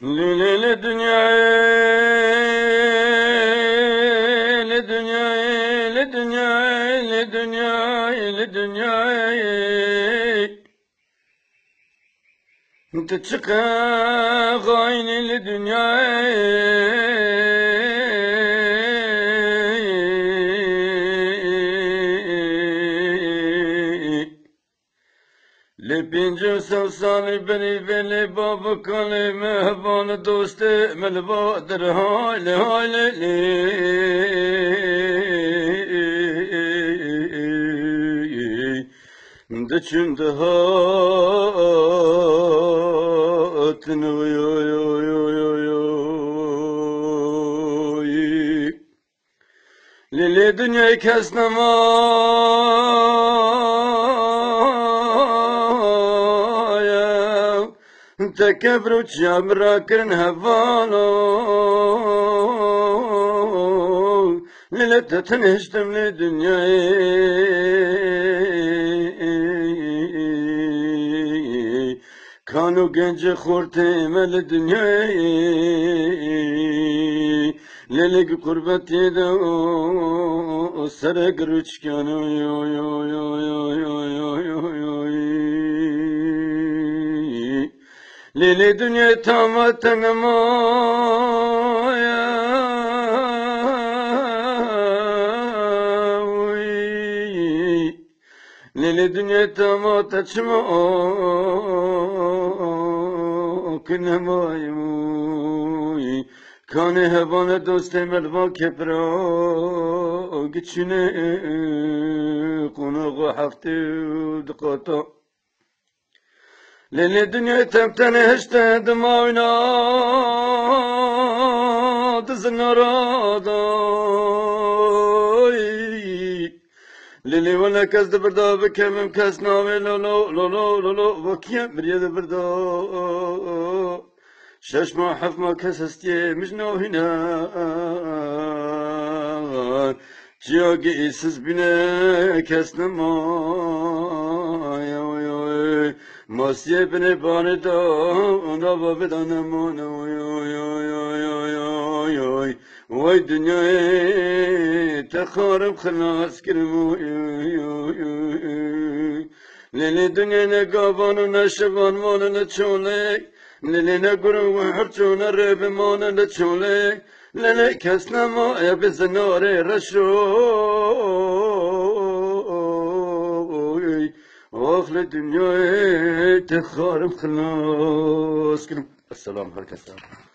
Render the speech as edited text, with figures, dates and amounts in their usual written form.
Lili dünya, li dünya, li dünya, li dünya, li dünya. Tçıka gayni li dünya. لپینجو سوسانی بری ولی بابا کلی مهبان دوست ملوا در حال حال لی دچون دهاتن لیلی dünyayı kes nama تكبروا تجابرا كرن هفالو ليلة تنهشتم لدنيا كانوا جنج خورتهم لدنيا ليلة قربتي دو سرق روش كانوا يو يو يو يو يو يو يو Lili dünya tamatın maya Lili dünya tamatın çmo kınamayım Kane hebane dostum elva kepra Gitşine konağı hafte dikata Lili dünya temtene işte dımağına dızın arada Lili valla kez de birda bekemim kes nave lolo lolo lolo vakiyem bir yedi birda Şaşma hafma kes istiye mecnavina Ciyagi isiz bine kes namaya Masye beni bani da ona babidanım ona oy oy oy oy oy oy oy Vay dünyayı tekarım kılas kirim oy oy oy oy Lili dünyayı gabanı neşevan manını çolek Lili ne guru hırçuna rebi manını çolek Lili kesnama ya bizi nare reşoy آخر دنیای تخارم خلاص کنم السلام علیکم